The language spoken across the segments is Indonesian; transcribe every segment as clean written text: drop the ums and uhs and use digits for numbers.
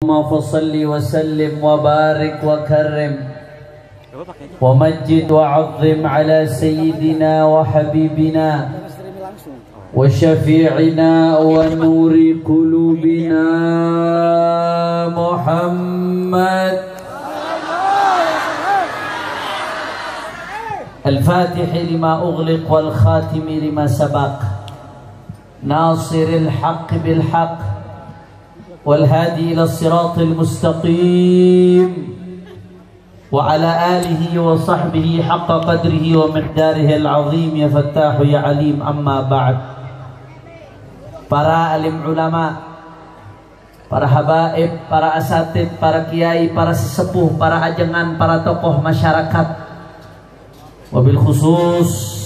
اللهم فصل وسلم وبارك وكرم ومجد وعظم على سيدنا وحبيبنا وشفيعنا ونور قلوبنا محمد الفاتح لما أغلق والخاتم لما سبق ناصر الحق بالحق والهادي إلى الصراط المستقيم وعلى آله وصحبه حق قدره ومقداره العظيم يا فتاح يا عليم. أما بعد, para alim ulama, para habaib, para asatid, para kiai, para sesepuh, para ajengan, para tokoh masyarakat, wabil khusus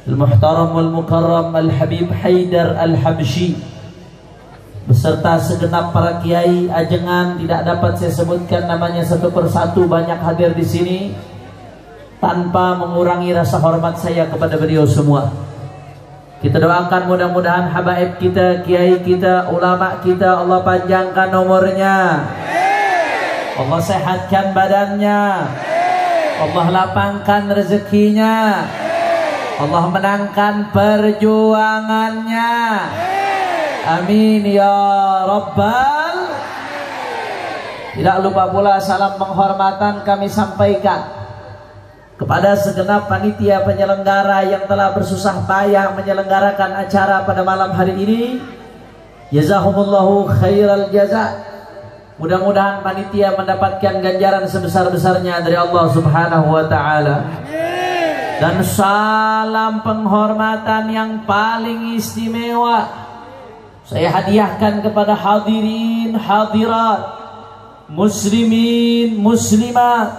al-muhtaram wal-mukarram al-habib Haidar al-Habsyi beserta segenap para kiai ajengan, tidak dapat saya sebutkan namanya satu persatu, banyak hadir di sini tanpa mengurangi rasa hormat saya kepada beliau semua. Kita doakan mudah-mudahan habaib kita, kiai kita, ulama kita, Allah panjangkan umurnya, Allah sehatkan badannya, Allah lapangkan rezekinya, Allah menangkan perjuangannya. Amin ya Rabbal. Tidak lupa pula salam penghormatan kami sampaikan kepada segenap panitia penyelenggara yang telah bersusah payah menyelenggarakan acara pada malam hari ini. Jazahumullahu khairal jaza. Mudah-mudahan panitia mendapatkan ganjaran sebesar-besarnya dari Allah Subhanahu wa taala. Dan salam penghormatan yang paling istimewa saya hadiahkan kepada hadirin hadirat, muslimin muslimat,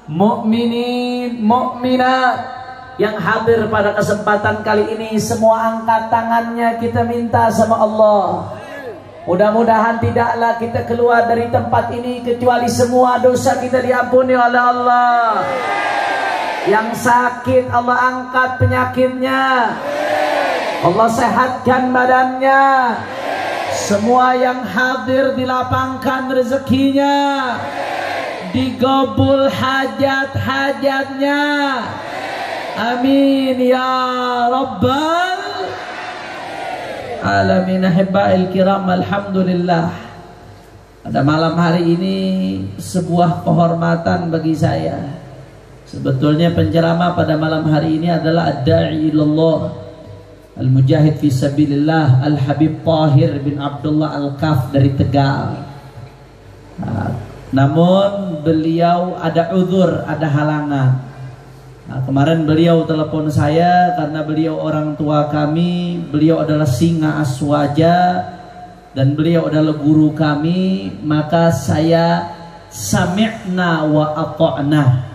mukminin mukminat yang hadir pada kesempatan kali ini. Semua angkat tangannya, kita minta sama Allah, mudah-mudahan tidaklah kita keluar dari tempat ini kecuali semua dosa kita diampuni oleh Allah. Yang sakit Allah angkat penyakitnya, Allah sehatkan badannya. Semua yang hadir dilapangkan rezekinya, digabul hajat-hajatnya. Amin ya Rabbal alamin. Ahibba'il kiram, alhamdulillah, pada malam hari ini sebuah kehormatan bagi saya. Sebetulnya penceramah pada malam hari ini adalah ad-da'i ilallah, al-mujahid fi sabilillah, Al-Habib Tahir bin Abdullah Al-Kaf dari Tegal. Namun beliau ada uzur, ada halangan. Kemarin beliau telepon saya karena beliau orang tua kami, beliau adalah singa aswaja dan beliau adalah guru kami. Maka saya sami'na wa ata'na,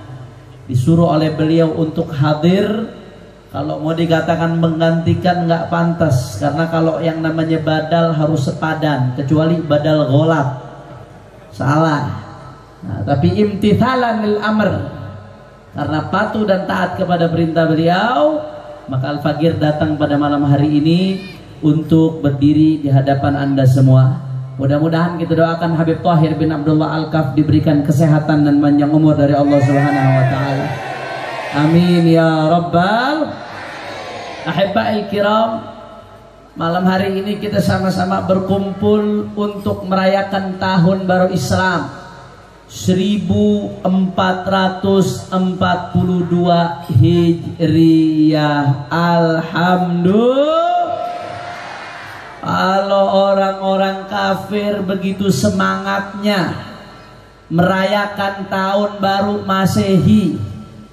disuruh oleh beliau untuk hadir. Kalau mau dikatakan menggantikan nggak pantas, karena kalau yang namanya badal harus sepadan, kecuali badal gholab, salah. Nah, tapi imtithalan lil amr, karena patuh dan taat kepada perintah beliau, maka Al-Faqir datang pada malam hari ini untuk berdiri di hadapan anda semua. Mudah-mudahan kita doakan Habib Tahir bin Abdullah Al-Kaf diberikan kesehatan dan panjang umur dari Allah Subhanahu wa taala. Amin ya Rabbal. Ahibba'il kiram, malam hari ini kita sama-sama berkumpul untuk merayakan tahun baru Islam 1442 Hijriyah. Alhamdulillah. Kalau orang-orang kafir begitu semangatnya merayakan tahun baru Masehi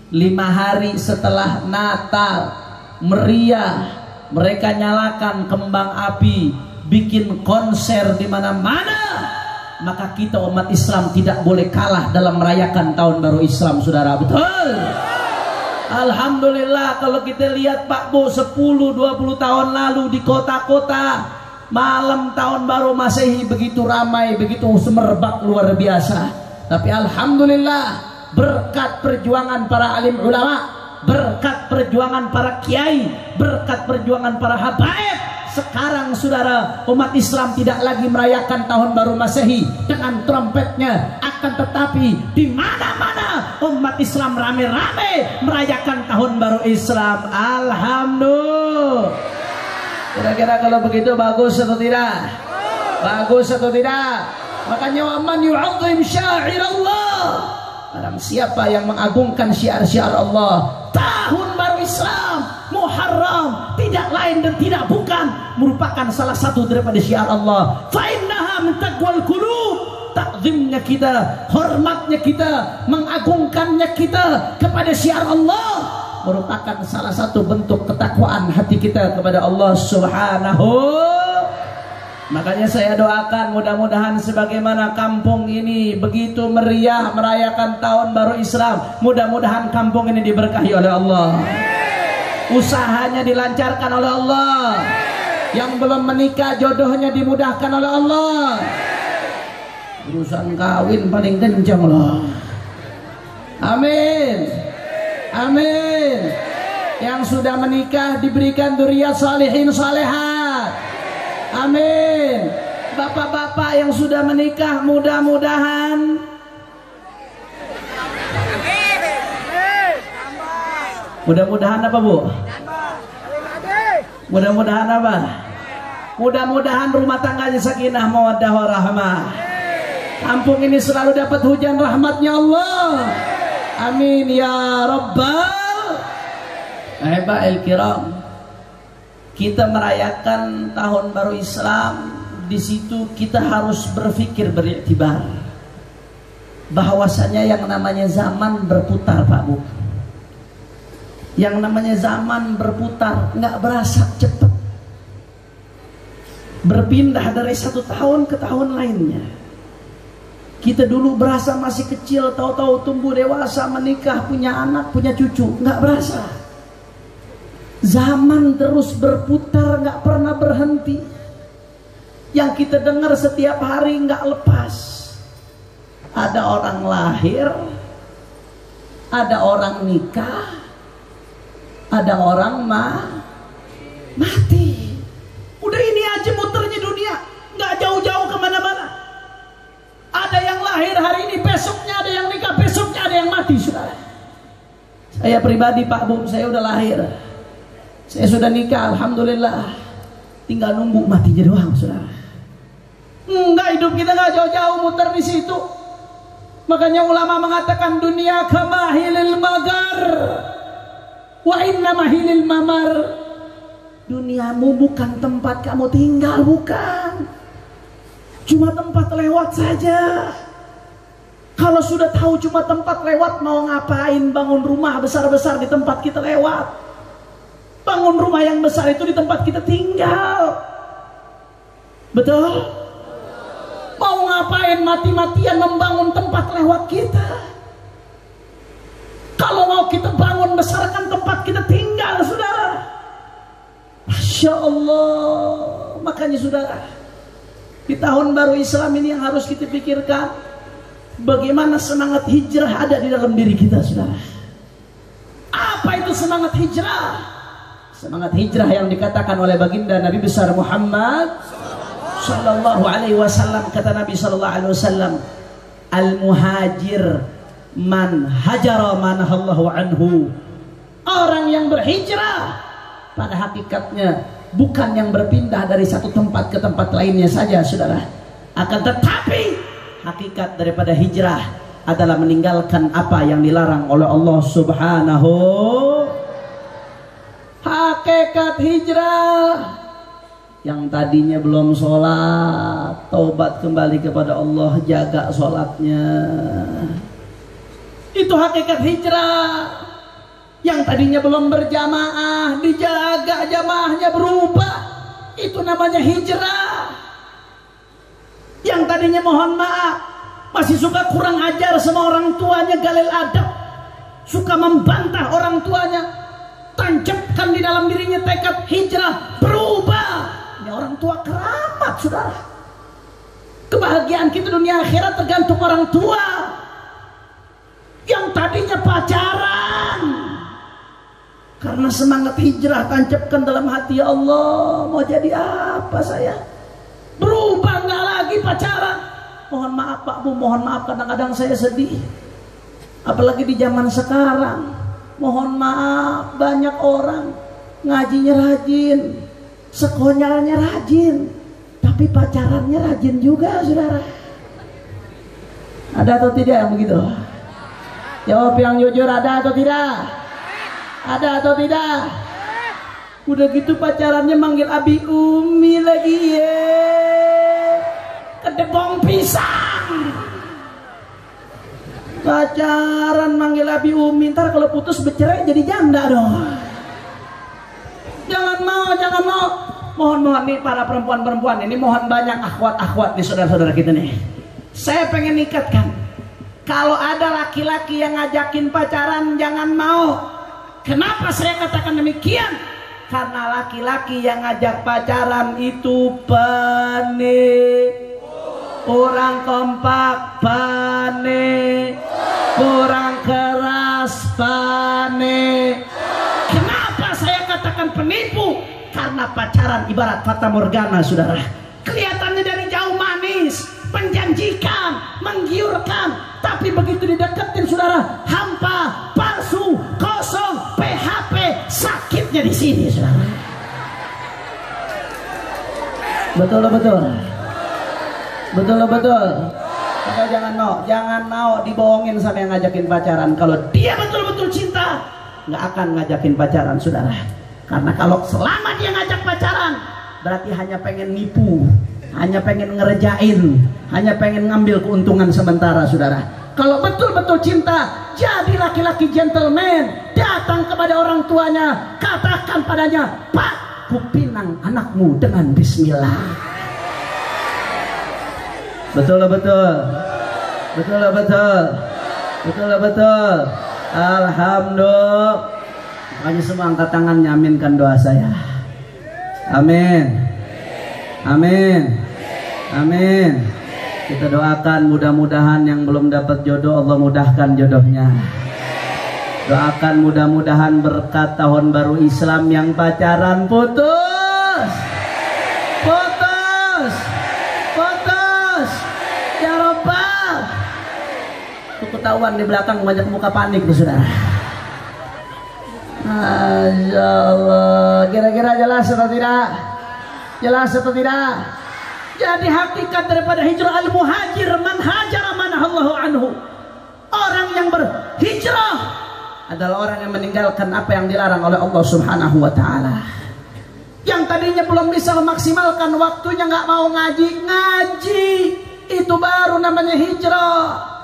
5 hari setelah Natal, meriah, mereka nyalakan kembang api, bikin konser di mana-mana, maka kita umat Islam tidak boleh kalah dalam merayakan tahun baru Islam, saudara. Betul? Alhamdulillah. Kalau kita lihat Pak Bo 10-20 tahun lalu di kota-kota, malam tahun baru Masehi begitu ramai, begitu semerbak luar biasa. Tapi alhamdulillah, berkat perjuangan para alim ulama, berkat perjuangan para kiai, berkat perjuangan para habaib, Sekarang saudara, umat Islam tidak lagi merayakan tahun baru Masehi dengan trompetnya, akan tetapi di mana-mana umat Islam rame-rame merayakan tahun baru Islam. Alhamdulillah. Kira-kira kalau begitu bagus atau tidak? Bagus atau tidak? Makanya man yu'azzim sya'irallah, barang siapa yang mengagungkan syiar-syiar Allah, tahun baru Islam Muharram tidak lain dan tidak bukan merupakan salah satu daripada syiar Allah. Fa innaha min taqwal qulub, takzimnya kita, hormatnya kita, mengagungkannya kita kepada syiar Allah merupakan salah satu bentuk ketakwaan hati kita kepada Allah Subhanahu. Makanya saya doakan mudah-mudahan sebagaimana kampung ini begitu meriah merayakan tahun baru Islam, mudah-mudahan kampung ini diberkahi oleh Allah, usahanya dilancarkan oleh Allah, yang belum menikah jodohnya dimudahkan oleh Allah, urusan kawin paling kencang loh. Amin, amin. Yang sudah menikah diberikan dzurriyyah salihin salihah. Amin. Bapak-bapak yang sudah menikah mudah-mudahan apa Bu? Mudah-mudahan apa? Mudah-mudahan rumah tangganya sakinah mawaddah warahmah. Kampung ini selalu dapat hujan rahmatnya Allah. Amin ya rabbal alamin. Kiram. Kita merayakan tahun baru Islam, di situ kita harus berpikir, beriktibar bahwasanya yang namanya zaman berputar, Pak Bu. Yang namanya zaman berputar, nggak berasa cepat. Berpindah dari satu tahun ke tahun lainnya. Kita dulu berasa masih kecil, tahu-tahu tumbuh dewasa, menikah, punya anak, punya cucu, nggak berasa. Zaman terus berputar, nggak pernah berhenti. Yang kita dengar setiap hari nggak lepas. Ada orang lahir, ada orang nikah, ada orang mati. Udah ini aja muternya dunia, nggak jauh-jauh kemana-mana. Ada yang lahir hari ini, besoknya ada yang nikah, besoknya ada yang mati, saudara. Saya pribadi Pak Bu, saya udah lahir. Saya sudah nikah, alhamdulillah. Tinggal nunggu matinya doang, saudara. Enggak, hidup kita nggak jauh-jauh muter di situ. Makanya ulama mengatakan dunia kamahilil magar, wa inna mahilil mamar. Duniamu bukan tempat kamu tinggal, bukan. Cuma tempat lewat saja. Kalau sudah tahu cuma tempat lewat, mau ngapain bangun rumah besar-besar di tempat kita lewat? Bangun rumah yang besar itu di tempat kita tinggal. Betul? Mau ngapain mati-matian membangun tempat lewat kita? Kalau mau kita bangun besarkan tempat kita tinggal, saudara. Masya Allah. Makanya saudara, di tahun baru Islam ini yang harus kita pikirkan, bagaimana semangat hijrah ada di dalam diri kita, saudara. Apa itu semangat hijrah? Semangat hijrah yang dikatakan oleh baginda Nabi besar Muhammad sallallahu alaihi wasallam. Kata Nabi sallallahu alaihi wasallam, al-muhajir man hajara manahallahu anhu. Orang yang berhijrah pada hakikatnya bukan yang berpindah dari satu tempat ke tempat lainnya saja, saudara. Akan tetapi hakikat daripada hijrah adalah meninggalkan apa yang dilarang oleh Allah Subhanahu. Hakikat hijrah yang tadinya belum sholat, taubat kembali kepada Allah, jaga sholatnya. Itu hakikat hijrah. Yang tadinya belum berjamaah, dijaga jamaahnya, berubah. Itu namanya hijrah. Yang tadinya mohon maaf, masih suka kurang ajar sama orang tuanya, galil adab, suka membantah orang tuanya, tancapkan di dalam dirinya tekad hijrah, berubah. Ini orang tua keramat, saudara. Kebahagiaan kita dunia akhirat tergantung orang tua. Yang tadinya pacaran, Karena semangat hijrah tancapkan dalam hati, ya Allah, mau jadi apa saya? Berubah nggak lagi pacaran. Mohon maaf Pak Bu, mohon maaf kadang-kadang saya sedih. Apalagi di zaman sekarang. Mohon maaf, banyak orang ngajinya rajin, sekolahnya rajin, tapi pacarannya rajin juga, saudara. Ada atau tidak yang begitu? Jawab yang jujur, ada atau tidak? Ada atau tidak? Udah gitu pacarannya manggil Abi Umi lagi ye. Kedebong pisang. Pacaran manggil Abi Umi, ntar kalau putus bercerai jadi janda dong. Jangan mau, jangan mau. Mohon nih para perempuan-perempuan ini, mohon banyak akhwat-akhwat nih saudara-saudara kita nih. Saya pengen ikatkan, kalau ada laki-laki yang ngajakin pacaran jangan mau. Kenapa saya katakan demikian? Karena laki-laki yang ngajak pacaran itu panik, kurang kompak, panik, kurang keras, panik. Kenapa saya katakan penipu? Karena pacaran ibarat fata morgana, saudara. Kelihatannya dari jauh manis, menjanjikan, menggiurkan, tapi begitu dideketin, saudara, hampa, palsu, kosong, PHP, sakitnya di sini, saudara. Betul. Maka jangan mau dibohongin sama yang ngajakin pacaran. Kalau dia betul-betul cinta, nggak akan ngajakin pacaran, saudara. Karena kalau selama dia ngajak pacaran, berarti hanya pengen nipu, hanya pengen ngerjain, hanya pengen ngambil keuntungan sementara, saudara. Kalau betul-betul cinta, jadi laki-laki gentleman, datang kepada orang tuanya, katakan padanya, Pak, kupinang anakmu dengan bismillah. Betul. Alhamdulillah. Makanya semua angkat tangan, nyaminkan doa saya. Amin. Kita doakan mudah-mudahan yang belum dapat jodoh Allah mudahkan jodohnya. Doakan mudah-mudahan berkat tahun baru Islam yang pacaran putus. Ya Rabbal. Tuh ketahuan di belakang banyak muka panik tuh, saudara. Masya Allah. Kira-kira jelas atau tidak? Jadi hakikat daripada hijrah al-muhajir man hajara manahallahu anhu. Orang yang berhijrah adalah orang yang meninggalkan apa yang dilarang oleh Allah Subhanahu wa taala. Yang tadinya belum bisa memaksimalkan waktunya, nggak mau ngaji, itu baru namanya hijrah.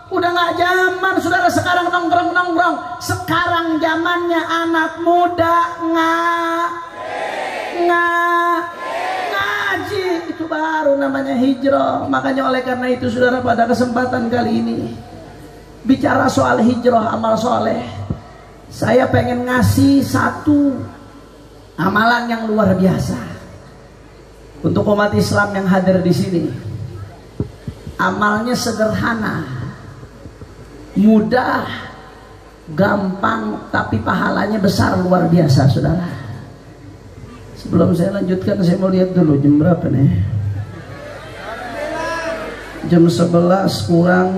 Udah nggak zaman, saudara, sekarang nongkrong. Sekarang zamannya anak muda ngaji, itu baru namanya hijrah. Makanya oleh karena itu, saudara, pada kesempatan kali ini bicara soal hijrah, amal soleh, saya pengen ngasih satu amalan yang luar biasa untuk umat Islam yang hadir di sini. Amalnya sederhana, mudah, gampang, tapi pahalanya besar, luar biasa, saudara. Sebelum saya lanjutkan, saya mau lihat dulu jam berapa nih. Jam 11 kurang.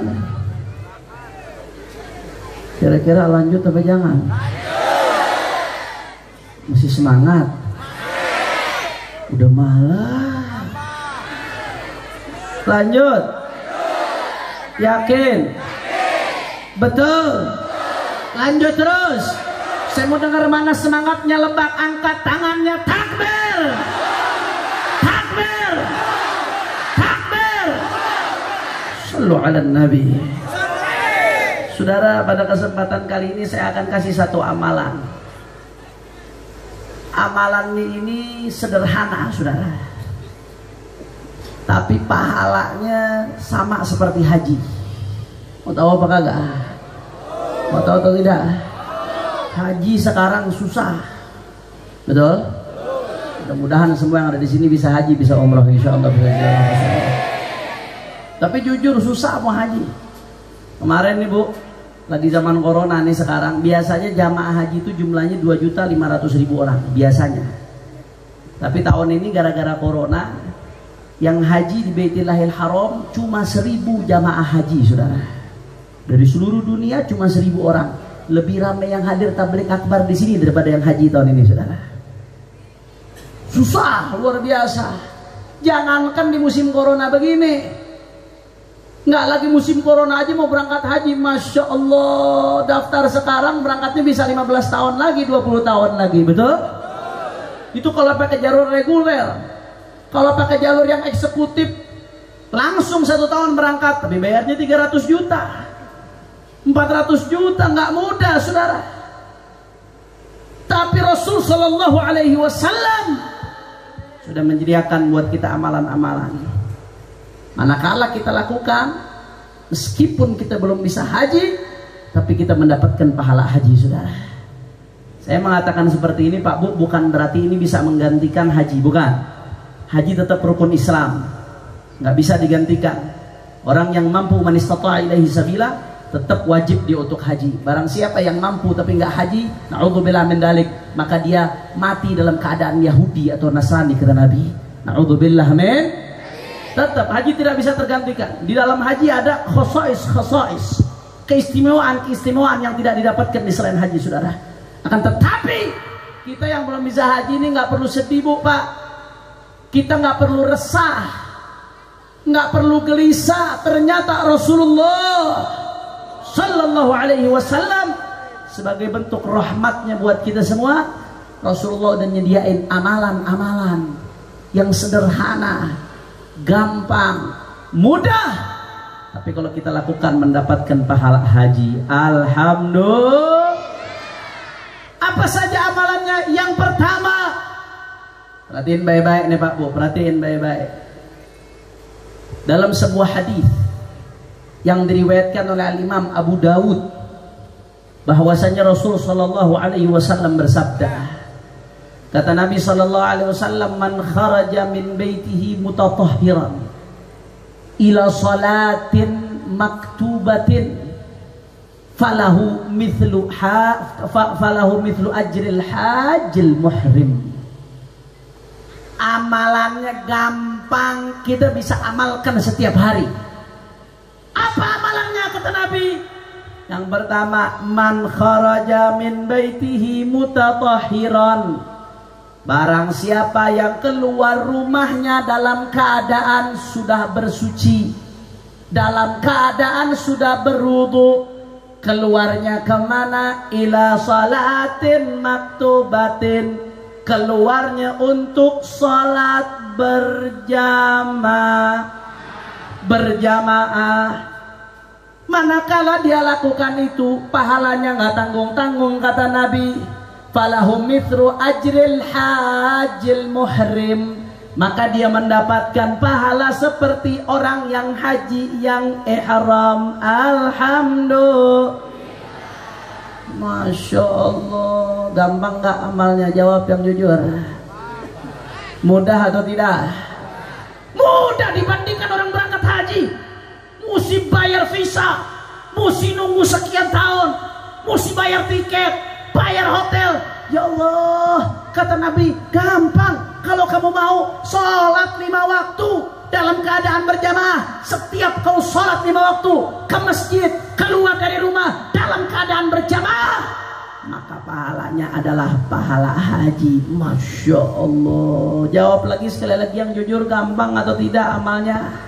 Kira-kira lanjut apa jangan? Masih semangat? Udah malam. Lanjut. Yakin? Betul. Lanjut terus. Saya mau dengar mana semangatnya, lebak, angkat tangannya, takbir. Sallu ala Nabi. Saudara, pada kesempatan kali ini saya akan kasih satu amalan. Amalannya ini sederhana, saudara, tapi pahalanya sama seperti haji. Mau tahu apa kagak? Mau tahu atau tidak? Haji sekarang susah, betul? Mudah-mudahan semua yang ada di sini bisa haji, bisa umroh, insya Allah bisa jalan. Tapi jujur susah mau haji. Kemarin nih Bu, lagi zaman corona nih sekarang, biasanya jamaah haji itu jumlahnya 2.500.000 orang biasanya. Tapi tahun ini gara-gara corona, yang haji di Baitillahil Haram cuma 1.000 jamaah haji, saudara. Dari seluruh dunia cuma 1.000 orang. Lebih ramai yang hadir tabligh akbar di sini daripada yang haji tahun ini, saudara. Susah, luar biasa. Jangankan di musim corona begini, nggak lagi musim corona aja mau berangkat haji, Masya Allah, daftar sekarang berangkatnya bisa 15 tahun lagi, 20 tahun lagi, betul? Itu kalau pakai jalur reguler. Kalau pakai jalur yang eksekutif langsung 1 tahun berangkat, tapi bayarnya 300 juta 400 juta, nggak mudah, saudara. Tapi Rasul Shallallahu Alaihi Wasallam sudah menyediakan buat kita amalan-amalan. Manakala kita lakukan, meskipun kita belum bisa haji, tapi kita mendapatkan pahala haji, saudara. Saya mengatakan seperti ini, Pak Bu, bukan berarti ini bisa menggantikan haji, bukan. Haji tetap rukun Islam, nggak bisa digantikan. Orang yang mampu, man istata'a ilaihi sabila, tetap wajib dia untuk haji. Barang siapa yang mampu tapi nggak haji, na'udzubillah min dalik, maka dia mati dalam keadaan Yahudi atau Nasrani, kata Nabi. Na'udzubillah min. Tetap haji tidak bisa tergantikan. Di dalam haji ada khosais, keistimewaan yang tidak didapatkan di selain haji, saudara. Akan tetapi kita yang belum bisa haji ini nggak perlu sedih, Bu, Pak. Kita nggak perlu resah, nggak perlu gelisah. Ternyata Rasulullah Sallallahu Alaihi Wasallam sebagai bentuk rahmatnya buat kita semua, Rasulullah udah nyediain amalan-amalan yang sederhana, gampang, mudah, tapi kalau kita lakukan mendapatkan pahala haji. Alhamdulillah. Apa saja amalannya? Yang pertama, perhatiin baik-baik nih Pak Bu, perhatiin baik-baik. Dalam sebuah hadis yang diriwayatkan oleh Imam Abu Dawud, bahwasanya Rasul Shallallahu Alaihi Wasallam bersabda, kata Nabi Shallallahu Alaihi Wasallam, man kharaja min baitihi mutatahhiran ila salatin maktubatin falahu mithlu ajril hajil muhrim. Amalannya gampang, kita bisa amalkan setiap hari. Apa amalannya, kata Nabi? Yang pertama, man kharaja min baitihi mutatahhiran, barang siapa yang keluar rumahnya dalam keadaan sudah bersuci, dalam keadaan sudah berwudu, keluarnya kemana? Ila salatin maktubatin, keluarnya untuk salat berjamaah. Manakala dia lakukan itu, pahalanya nggak tanggung-tanggung, kata Nabi. Falahu mithlu ajril hajil muhrim, maka dia mendapatkan pahala seperti orang yang haji yang ihram. Alhamdulillah. Masya Allah. Gampang nggak amalnya? Jawab yang jujur. Mudah atau tidak? Mudah dibandingkan orang berangkat haji. Mesti bayar visa, mesti nunggu sekian tahun, mesti bayar tiket, bayar hotel. Ya Allah, kata Nabi, gampang. Kalau kamu mau sholat 5 waktu dalam keadaan berjamaah, setiap kau sholat 5 waktu ke masjid, keluar dari rumah dalam keadaan berjamaah, maka pahalanya adalah pahala haji. Masya Allah. Jawab lagi sekali lagi yang jujur, gampang atau tidak amalnya?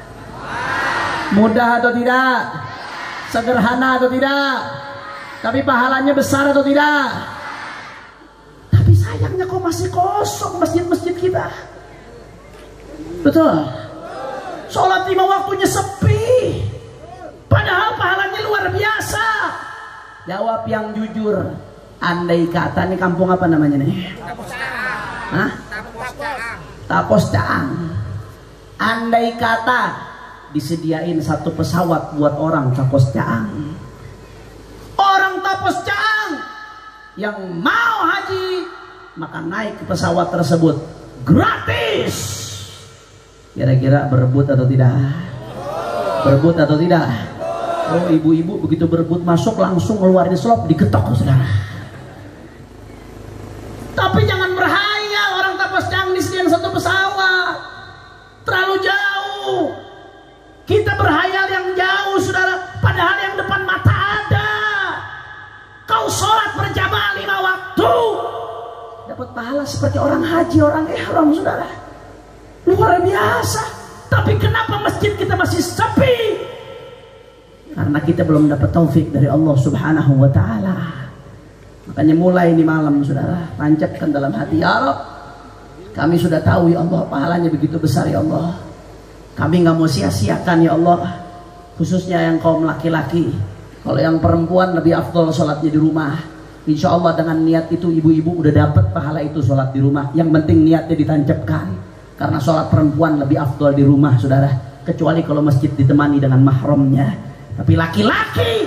Mudah atau tidak? Sederhana atau tidak? Tapi pahalanya besar atau tidak? Tapi sayangnya kok masih kosong masjid-masjid kita. Betul? Sholat 5 waktunya sepi, padahal pahalanya luar biasa. Jawab yang jujur. Andai kata, nih kampung apa namanya nih? Hah? Tapos Caang. Andai kata disediain 1 pesawat buat orang Tapos Caang, orang Tapos Caang yang mau haji, maka naik ke pesawat tersebut gratis. Kira-kira berebut atau tidak? Berebut atau tidak? Oh, ibu-ibu begitu berebut masuk langsung ngeluarin slop diketok saudara. Tapi jangan berhayal orang Tapas Cangnis yang satu pesawat, terlalu jauh. Kita berhayal yang jauh saudara, padahal yang depan mata ada. Kau sholat berjamaah 5 waktu, dapat pahala seperti orang haji, orang ihram saudara. Luar biasa. Tapi kenapa masjid kita masih sepi? Karena kita belum dapat taufik dari Allah Subhanahu wa taala. Makanya mulai ini malam saudara, tancapkan dalam hati, ya Rabb, kami sudah tahu ya Allah pahalanya begitu besar ya Allah. Kami nggak mau sia-siakan ya Allah, khususnya yang kaum laki-laki. Kalau yang perempuan lebih afdol sholatnya di rumah. Insya Allah dengan niat itu ibu-ibu udah dapat pahala itu sholat di rumah. Yang penting niatnya ditancapkan. Karena sholat perempuan lebih afdol di rumah saudara. Kecuali kalau masjid ditemani dengan mahramnya. Tapi laki-laki,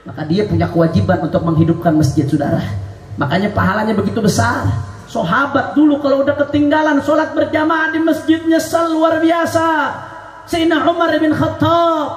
maka dia punya kewajiban untuk menghidupkan masjid saudara. Makanya pahalanya begitu besar. Sahabat dulu kalau udah ketinggalan sholat berjamaah di masjid nyesel luar biasa. Sayyidina Umar bin Khattab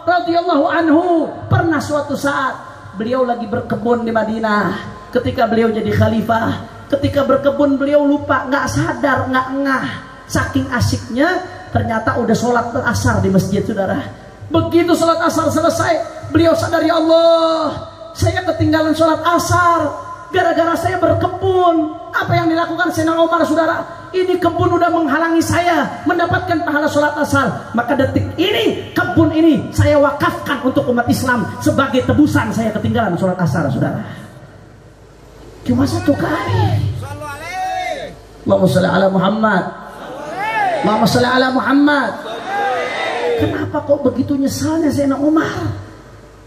radhiyallahu anhu pernah suatu saat beliau lagi berkebun di Madinah. Ketika beliau jadi khalifah, ketika berkebun beliau lupa, nggak sadar, nggak ngeh, saking asiknya ternyata udah sholat asar di masjid saudara. Begitu sholat asar selesai, beliau sadar, ya Allah, saya ketinggalan sholat asar gara-gara saya berkebun. Apa yang dilakukan Sayyidina Umar saudara? Ini kebun udah menghalangi saya mendapatkan pahala sholat asar. Maka detik ini kebun ini saya wakafkan untuk umat Islam sebagai tebusan saya ketinggalan sholat asar saudara. Cuma satu kali. Allahumma sholli ala Muhammad. Allahumma sholli ala Muhammad. Kenapa kok begitu nyesalnya Sayyidina Umar?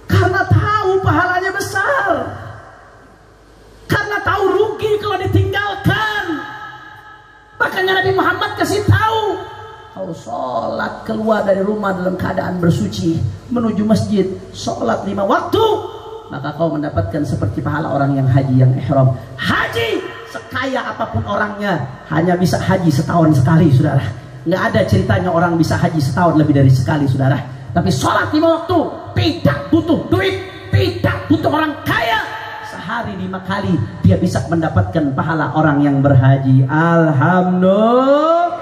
Karena tahu pahalanya besar. Karena tahu rugi kalau ditinggalkan. Makanya Nabi Muhammad kasih tahu, kalau sholat keluar dari rumah dalam keadaan bersuci menuju masjid, sholat 5 waktu, maka kau mendapatkan seperti pahala orang yang haji, yang ihram. Haji sekaya apapun orangnya hanya bisa haji setahun sekali saudara. Nggak ada ceritanya orang bisa haji setahun lebih dari sekali saudara. Tapi sholat 5 waktu tidak butuh duit, tidak butuh orang kaya. Sehari 5 kali dia bisa mendapatkan pahala orang yang berhaji. Alhamdulillah.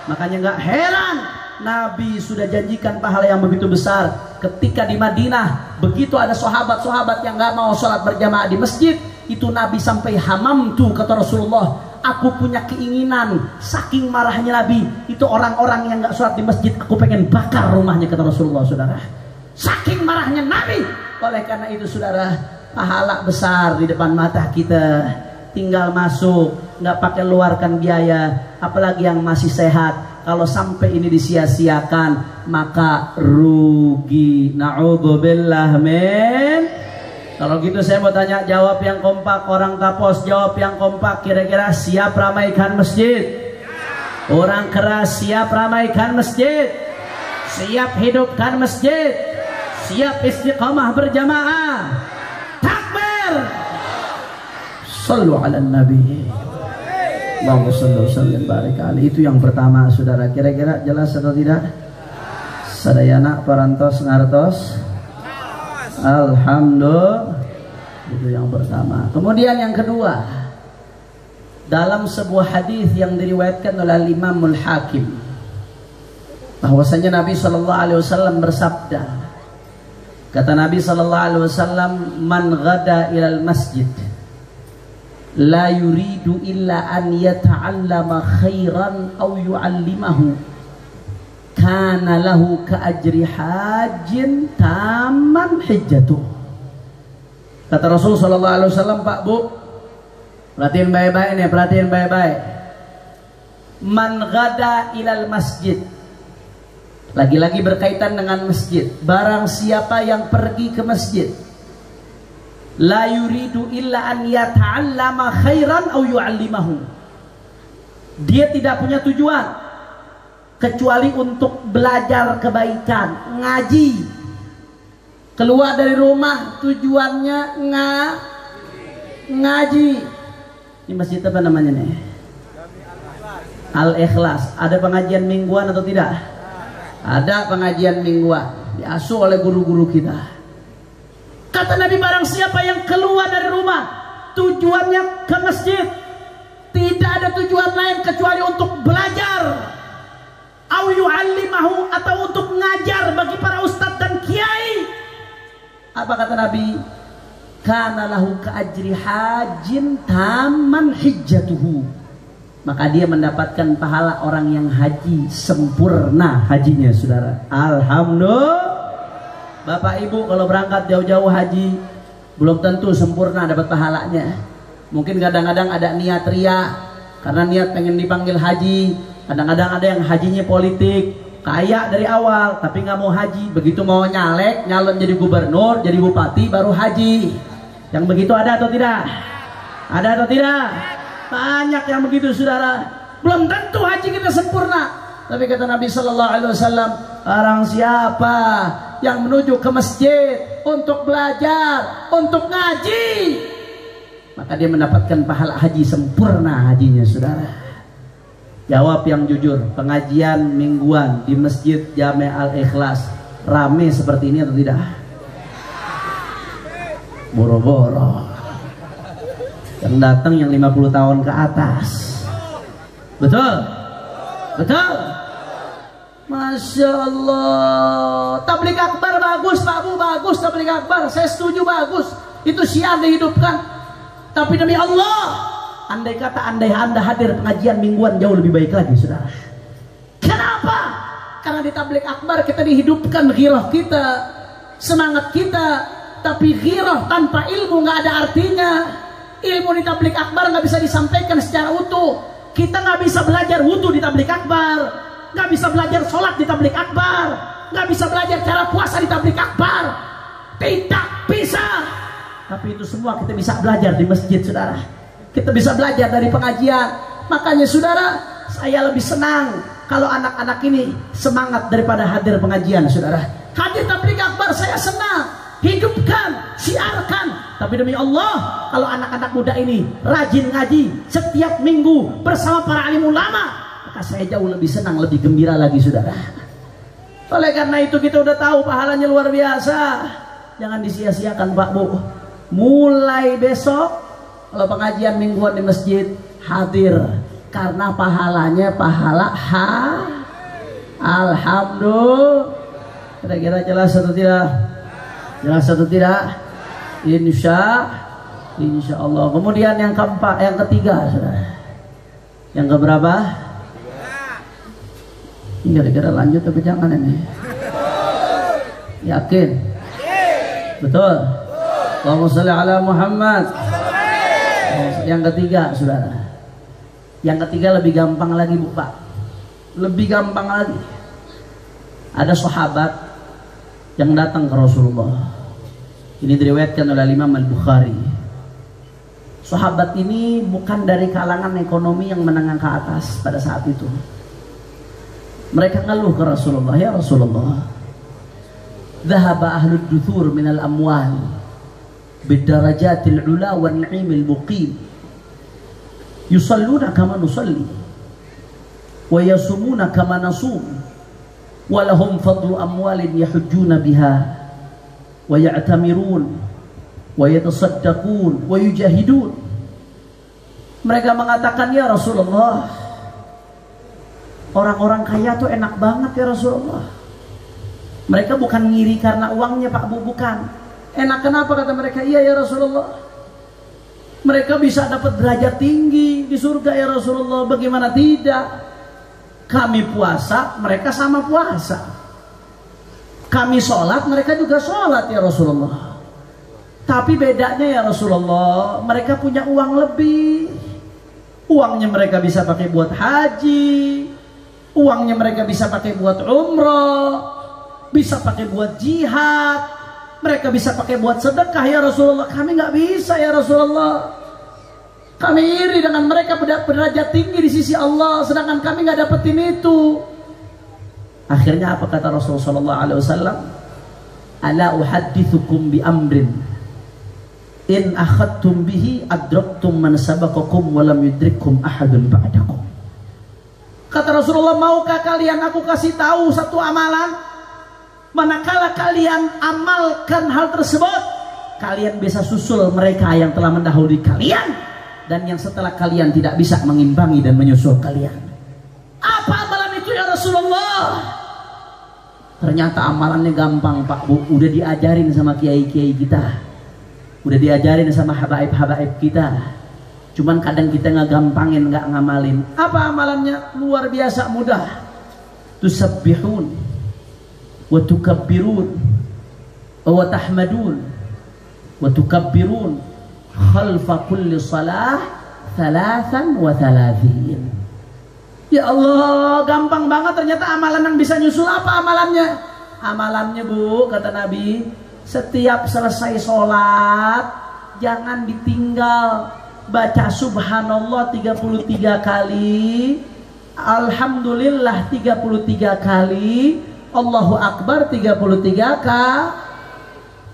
Makanya nggak heran Nabi sudah janjikan pahala yang begitu besar. Ketika di Madinah begitu ada sahabat-sahabat yang nggak mau sholat berjamaah di masjid, itu Nabi sampai hamam tuh kata Rasulullah, aku punya keinginan. Saking marahnya Nabi, itu orang-orang yang nggak sholat di masjid aku pengen bakar rumahnya kata Rasulullah saudara. Saking marahnya Nabi. Oleh karena itu saudara, pahala besar di depan mata kita, tinggal masuk, nggak pakai luarkan biaya, apalagi yang masih sehat. Kalau sampai ini disia-siakan maka rugi. Na'udzubillah min. Kalau gitu saya mau tanya, jawab yang kompak, orang Tapos jawab yang kompak. Kira-kira siap ramaikan masjid? Orang keras siap ramaikan masjid? Siap hidupkan masjid? Siap istiqamah berjamaah? Takbir. Sallu ala nabi. Allahumma salli wa sallim barik alaihi. Itu yang pertama saudara. Kira-kira jelas atau tidak? Sadayana parantos ngartos. Alhamdulillah. Itu yang pertama. Kemudian yang kedua, dalam sebuah hadis yang diriwayatkan oleh Imamul Hakim, bahwasanya Nabi SAW bersabda, kata Nabi SAW, man ghada ilal masjid la yuridu illa an yata'allama khairan aw yu'allimahu kana lahu ka ajri hajjin tamman hijjatuh. Kata Rasul SAW, Pak Bu, perhatiin baik-baik nih, perhatiin baik-baik. Man ghada ilal masjid, lagi-lagi berkaitan dengan masjid. Barang siapa yang pergi ke masjid, la yuridu illa an yata'allama khairan aw yu'allimahu, dia tidak punya tujuan kecuali untuk belajar kebaikan, ngaji. Keluar dari rumah tujuannya ngaji. Ini masjid apa namanya nih? Al-Ikhlas. Ada pengajian mingguan atau tidak? Ada pengajian mingguan. diasuh oleh guru-guru kita. Kata Nabi, barang siapa yang keluar dari rumah tujuannya ke masjid, tidak ada tujuan lain kecuali untuk belajar, au yu'allimahu, atau untuk ngajar bagi para ustadz dan kiai. Apa kata Nabi? Kana lahu ka'ajri hajin taman hijjatuhu, maka dia mendapatkan pahala orang yang haji sempurna hajinya, saudara. Alhamdulillah. Bapak ibu kalau berangkat jauh-jauh haji belum tentu sempurna dapat pahalanya. Mungkin kadang-kadang ada niat ria karena niat pengen dipanggil haji. Kadang-kadang ada yang hajinya politik, kaya dari awal tapi nggak mau haji, begitu mau nyalek nyalon jadi gubernur jadi bupati baru haji. Yang begitu ada atau tidak? Ada atau tidak? Banyak yang begitu, saudara. Belum tentu haji kita sempurna. Tapi kata Nabi Sallallahu Alaihi Wasallam, orang siapa yang menuju ke masjid untuk belajar, untuk ngaji, maka dia mendapatkan pahala haji sempurna hajinya, saudara. Jawab yang jujur, pengajian mingguan di Masjid Jami' Al-Ikhlas rame seperti ini atau tidak? Boro-boro. Yang datang yang 50 tahun ke atas. Betul? Betul? Masya Allah. Tabligh akbar bagus Pak Bu, bagus tabligh akbar, saya setuju, bagus. Itu syiar dihidupkan. Tapi demi Allah, andai kata andai Anda hadir pengajian mingguan jauh lebih baik lagi, saudara. Kenapa? Karena di tabligh akbar kita dihidupkan ghirah kita, semangat kita. Tapi ghirah tanpa ilmu nggak ada artinya. Ilmu di tabligh akbar nggak bisa disampaikan secara utuh. Kita nggak bisa belajar wudu di tabligh akbar, nggak bisa belajar sholat di tabligh akbar, nggak bisa belajar cara puasa di tabligh akbar. Tidak bisa. Tapi itu semua kita bisa belajar di masjid, saudara. Kita bisa belajar dari pengajian. Makanya saudara, saya lebih senang kalau anak-anak ini semangat daripada hadir pengajian, saudara. Hadir tabligh akbar saya senang, hidupkan, siarkan. Tapi demi Allah, kalau anak-anak muda ini rajin ngaji setiap minggu bersama para alim ulama, maka saya jauh lebih senang, lebih gembira lagi, saudara. Oleh karena itu kita udah tahu pahalanya luar biasa. Jangan disia-siakan Pak Bu. Mulai besok kalau pengajian mingguan di masjid, hadir, karena pahalanya pahala Alhamdulillah. Kira-kira jelas atau tidak? Jelas atau tidak? Insya Allah. Kemudian yang keempat, yang ketiga, saudara. Yang keberapa? Kira-kira lanjut tapi jangan ini. Yakin? Betul? Allahumma sholli ala Muhammad. Yang ketiga, saudara. Yang ketiga lebih gampang lagi, Bu Pak. Lebih gampang lagi. Ada sahabat yang datang ke Rasulullah. Ini diriwayatkan oleh Imam Al-Bukhari. Sahabat ini bukan dari kalangan ekonomi yang menengah ke atas pada saat itu. Mereka ngeluh ke Rasulullah, ya Rasulullah, dhahaba ahlud duthur minal amwal bidarajatil ula wa na'imil muqim yusalluna kama nusalli wa yasumuna kama nasum wa lahum fadlu amwalin yahujjuna biha wa ya'tamirun wa yatasaddaqun wa yujahidun. Mereka mengatakan, ya Rasulullah, orang-orang kaya tuh enak banget ya Rasulullah. Mereka bukan ngiri karena uangnya Pak Bu, bukan. Enak kenapa kata mereka? Iya ya Rasulullah, mereka bisa dapat derajat tinggi di surga ya Rasulullah. Bagaimana tidak? Kami puasa, mereka sama puasa. Kami sholat, mereka juga sholat ya Rasulullah. Tapi bedanya ya Rasulullah, mereka punya uang lebih. Uangnya mereka bisa pakai buat haji, uangnya mereka bisa pakai buat umroh, bisa pakai buat jihad, mereka bisa pakai buat sedekah ya Rasulullah. Kami nggak bisa ya Rasulullah. Kami iri dengan mereka berderajat tinggi di sisi Allah, sedangkan kami nggak dapetin itu. Akhirnya apa kata Rasulullah sallallahu alaihi wasallam? Ala uhaddithukum bi amrin in akhadtum bihi adraktum man sabaqakum wa lam yudrikkum ahadun ba'dakum. Kata Rasulullah, maukah kalian aku kasih tahu satu amalan? Manakala kalian amalkan hal tersebut, kalian bisa susul mereka yang telah mendahului kalian dan yang setelah kalian tidak bisa mengimbangi dan menyusul kalian. Apa amalan itu ya Rasulullah? Ternyata amalannya gampang Pak Bu, udah diajarin sama kiai-kiai kita, udah diajarin sama habaib-habaib kita. Cuman kadang kita nggak gampangin, nggak ngamalin. Apa amalannya? Luar biasa mudah. Tusabbihun wa tukabbirun wa tahmadun wa tukabbirun khalfa kulli salah 33. Ya Allah, gampang banget ternyata amalan yang bisa nyusul. Apa amalannya? Amalannya Bu, kata Nabi, setiap selesai sholat jangan ditinggal baca subhanallah 33 kali, alhamdulillah 33 kali, Allahu Akbar 33 kali.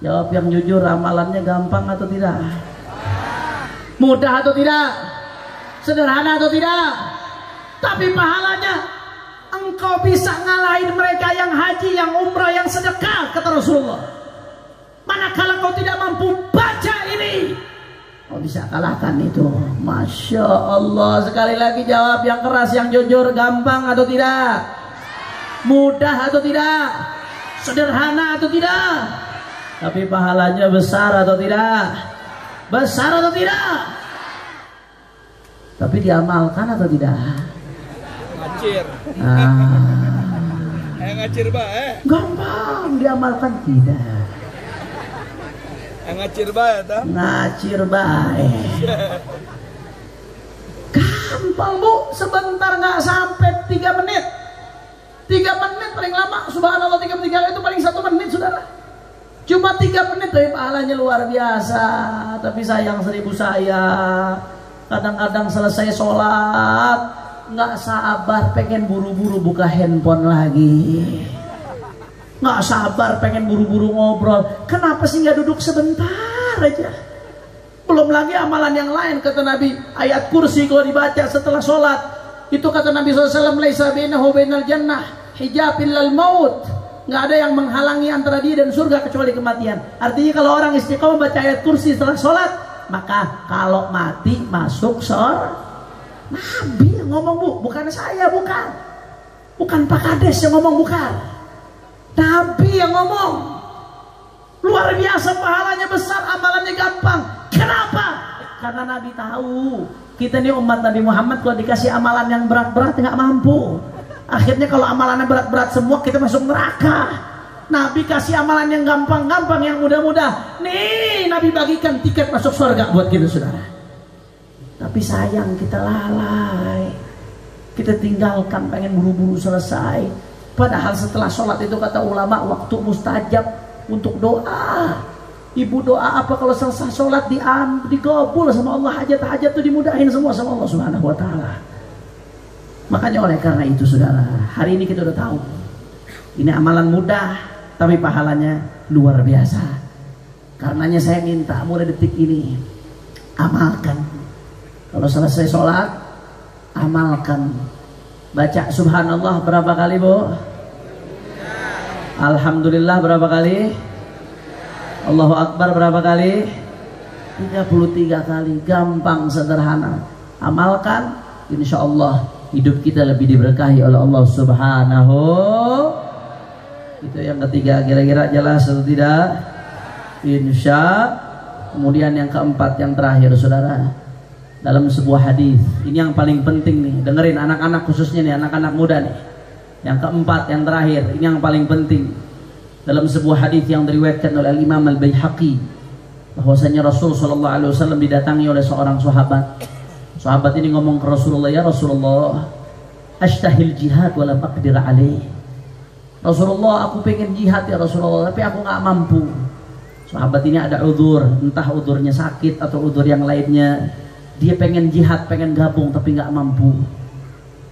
Jawab yang jujur, amalannya gampang atau tidak? Mudah atau tidak? Sederhana atau tidak? Tapi pahalanya engkau bisa ngalahin mereka yang haji, yang umrah, yang sedekah, kata Rasulullah. Manakala kau tidak mampu baca ini, kau bisa kalahkan itu. Masya Allah. Sekali lagi jawab yang keras, yang jujur. Gampang atau tidak? Mudah atau tidak? Sederhana atau tidak? Tapi pahalanya besar atau tidak? Besar atau tidak? Tapi diamalkan atau tidak? Ngacir. Ngacir Gampang, diamalkan tidak? Ngacir bae ta? Ngacir bae. Gampang Bu, sebentar nggak sampai 3 menit. 3 menit paling lama, subhanallah 33 kali itu paling 1 menit saudara. Cuma 3 menit tapi pahalanya luar biasa. Tapi sayang 1000 saya, kadang-kadang selesai sholat nggak sabar pengen buru-buru buka handphone lagi. Nggak sabar pengen buru-buru ngobrol. Kenapa sih nggak duduk sebentar aja? Belum lagi amalan yang lain, kata Nabi, ayat kursi kalau dibaca setelah sholat itu, kata Nabi SAW, laisa bainahu bainal jannah hijab illal maut. Nggak ada yang menghalangi antara dia dan surga kecuali kematian. Artinya kalau orang istiqomah baca ayat kursi setelah sholat, maka kalau mati masuk surga. Nabi yang ngomong Bu, bukan saya, bukan Pak Kades yang ngomong, bukan. Nabi yang ngomong. Luar biasa, pahalanya besar, amalannya gampang. Kenapa? Karena Nabi tahu kita ini umat Nabi Muhammad kalau dikasih amalan yang berat-berat nggak mampu. Akhirnya kalau amalannya berat-berat semua kita masuk neraka. Nabi kasih amalan yang gampang-gampang, yang mudah-mudah. Nih Nabi bagikan tiket masuk surga buat kita saudara. Tapi sayang kita lalai, kita tinggalkan pengen buru-buru selesai. Padahal setelah sholat itu kata ulama waktu mustajab untuk doa. Ibu doa apa kalau selesai sholat digabul sama Allah, hajat-hajat itu dimudahin semua sama Allah Subhanahu wa ta'ala. Makanya oleh karena itu saudara, hari ini kita udah tahu ini amalan mudah tapi pahalanya luar biasa. Karenanya saya minta mulai detik ini amalkan. Kalau selesai sholat amalkan. Baca subhanallah berapa kali Bu? Alhamdulillah berapa kali? Allahu Akbar berapa kali? 33 kali. Gampang, sederhana. Amalkan, insya Allah hidup kita lebih diberkahi oleh Allah Subhanahu. Itu yang ketiga, kira-kira jelas atau tidak? Insya. Kemudian yang keempat, yang terakhir saudara, dalam sebuah hadis ini yang paling penting nih, dengerin anak-anak khususnya nih, anak-anak muda nih. Yang keempat, yang terakhir, ini yang paling penting. Dalam sebuah hadis yang diriwayatkan oleh Imam Al-Baihaqi, bahwasanya Rasul SAW didatangi oleh seorang sahabat. Sahabat ini ngomong ke Rasulullah, ya Rasulullah, ashtahil jihad walam aqdir alaih. Rasulullah, aku pengen jihad ya Rasulullah, tapi aku nggak mampu. Sahabat ini ada udzur, entah udzurnya sakit atau udzur yang lainnya. Dia pengen jihad, pengen gabung tapi nggak mampu.